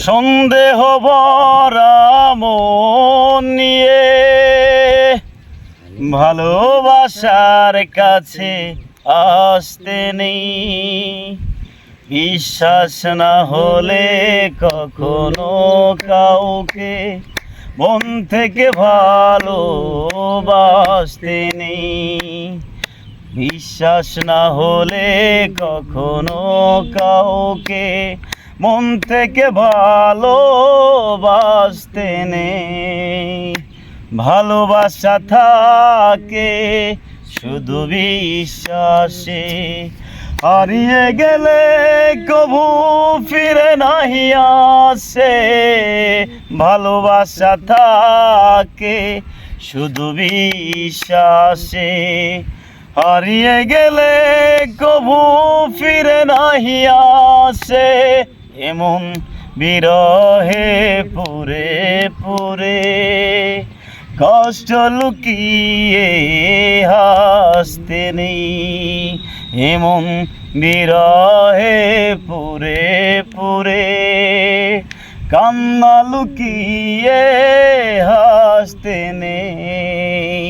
সন্দেহ ভরা মন নিয়ে ভালোবাসার কাছে আসতে নেই। বিশ্বাস না হলে কখনো কাউকে মন থেকে ভালোবাসতে নেই। বিশ্বাস না হলে কখনো কাউকে মন থেকে ভালোবাসতে নেই। ভালোবাসা থাকে শুধু বিশ্বাসে, হারিয়ে গেলে কভু ফিরে নাহি আসে। ভালোবাসা থাকে শুধু বিশ্বাসে, হারিয়ে গেলে কভু ফিরে নাহি আসে। এমন বিরহে পুরে পুরে কষ্ট লুকিয়ে হাসতে নেই। এমন বিরহে পুরে পুরে কান্না লুকিয়ে হাসতে নেই।